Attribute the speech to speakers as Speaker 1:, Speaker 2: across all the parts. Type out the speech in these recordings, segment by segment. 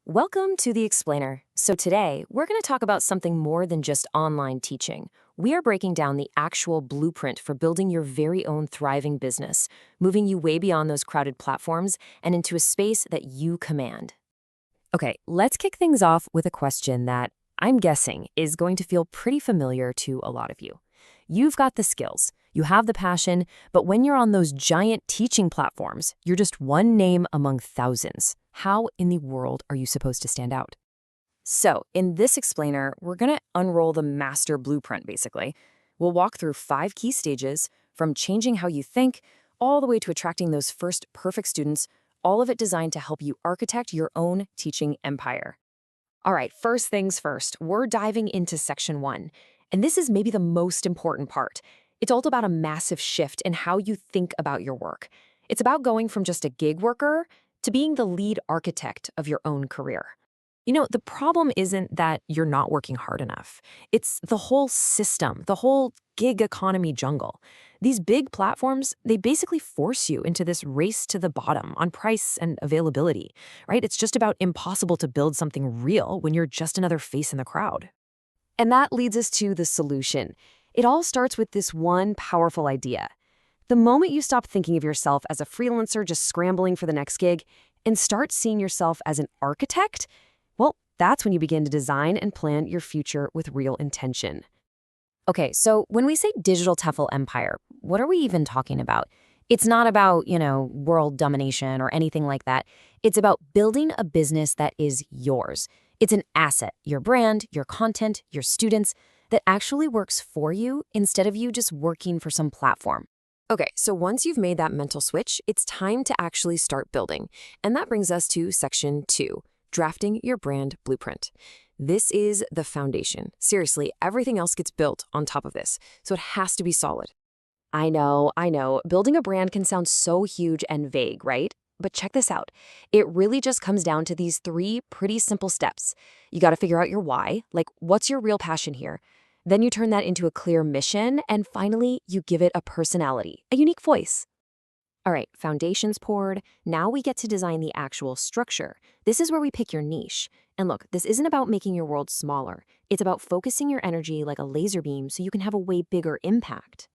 Speaker 1: Welcome to The Explainer. So today, we're going to talk about something more than just online teaching. We are breaking down the actual blueprint for building your very own thriving business, moving you way beyond those crowded platforms and into a space that you command. Okay, let's kick things off with a question that I'm guessing is going to feel pretty familiar to a lot of you. You've got the skills, you have the passion, but when you're on those giant teaching platforms, you're just one name among thousands. How in the world are you supposed to stand out? So, in this explainer, we're going to unroll the master blueprint, basically. We'll walk through 5 key stages, from changing how you think, all the way to attracting those first perfect students, all of it designed to help you architect your own teaching empire. All right, first things first, we're diving into section 1. And this is maybe the most important part. It's all about a massive shift in how you think about your work. It's about going from just a gig worker to being the lead architect of your own career. The problem isn't that you're not working hard enough. It's the whole system, the whole gig economy jungle. These big platforms, they basically force you into this race to the bottom on price and availability, right? It's just about impossible to build something real when you're just another face in the crowd. And that leads us to the solution. It all starts with this one powerful idea. The moment you stop thinking of yourself as a freelancer just scrambling for the next gig and start seeing yourself as an architect, well, that's when you begin to design and plan your future with real intention. Okay, so when we say digital TEFL empire, what are we even talking about? It's not about, world domination or anything like that. It's about building a business that is yours. It's an asset, your brand, your content, your students, that actually works for you instead of you just working for some platform. Okay, so once you've made that mental switch, it's time to actually start building. And that brings us to section 2, drafting your brand blueprint. This is the foundation. Seriously, everything else gets built on top of this, so it has to be solid. I know, building a brand can sound so huge and vague, right? But check this out. It really just comes down to these 3 pretty simple steps. You got to figure out your why, like what's your real passion here? Then you turn that into a clear mission, and finally, you give it a personality, a unique voice. All right, foundation's poured. Now we get to design the actual structure. This is where we pick your niche. And look, this isn't about making your world smaller. It's about focusing your energy like a laser beam so you can have a way bigger impact.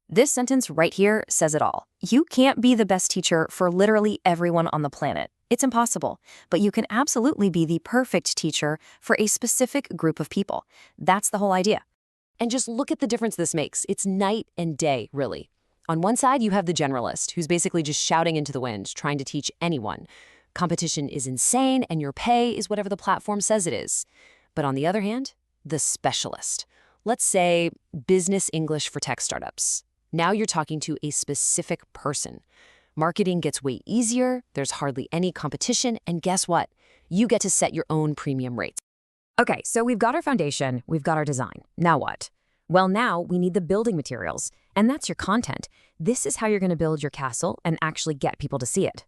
Speaker 1: This sentence right here says it all. You can't be the best teacher for literally everyone on the planet. It's impossible. But you can absolutely be the perfect teacher for a specific group of people. That's the whole idea. And just look at the difference this makes. It's night and day, really. On one side, you have the generalist, who's basically just shouting into the wind, trying to teach anyone. Competition is insane, and your pay is whatever the platform says it is. But on the other hand, the specialist. Let's say business English for tech startups. Now you're talking to a specific person. Marketing gets way easier, there's hardly any competition, and guess what? You get to set your own premium rates. Okay, so we've got our foundation, we've got our design. Now what? Well, now we need the building materials, and that's your content. This is how you're going to build your castle and actually get people to see it.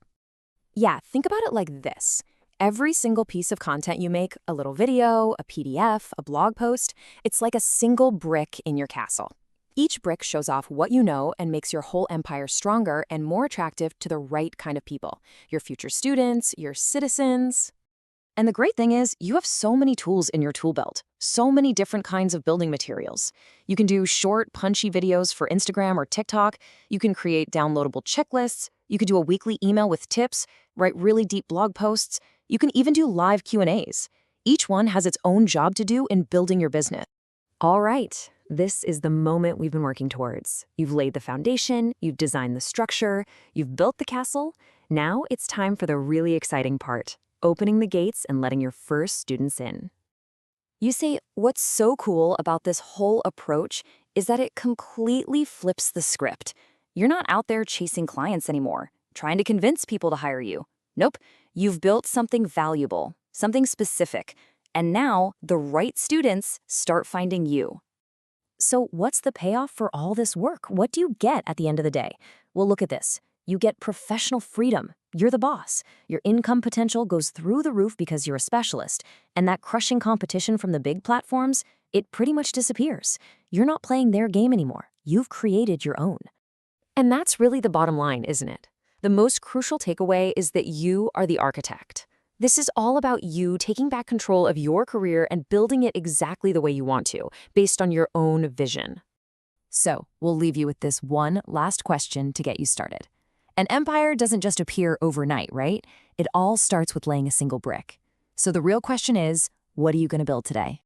Speaker 1: Yeah, think about it like this. Every single piece of content you make, a little video, a PDF, a blog post, it's like a single brick in your castle. Each brick shows off what you know and makes your whole empire stronger and more attractive to the right kind of people. Your future students, your citizens. And the great thing is, you have so many tools in your tool belt, so many different kinds of building materials. You can do short, punchy videos for Instagram or TikTok. You can create downloadable checklists. You could do a weekly email with tips, write really deep blog posts. You can even do live Q&As. Each one has its own job to do in building your business. All right, this is the moment we've been working towards. You've laid the foundation, you've designed the structure, you've built the castle. Now it's time for the really exciting part. Opening the gates and letting your first students in. You see, what's so cool about this whole approach is that it completely flips the script. You're not out there chasing clients anymore, trying to convince people to hire you. Nope, you've built something valuable, something specific, and now the right students start finding you. So what's the payoff for all this work? What do you get at the end of the day? Well, look at this. You get professional freedom. You're the boss. Your income potential goes through the roof because you're a specialist. And that crushing competition from the big platforms, it pretty much disappears. You're not playing their game anymore. You've created your own. And that's really the bottom line, isn't it? The most crucial takeaway is that you are the architect. This is all about you taking back control of your career and building it exactly the way you want to, based on your own vision. So, we'll leave you with this one last question to get you started. An empire doesn't just appear overnight, right? It all starts with laying a single brick. So the real question is, what are you going to build today?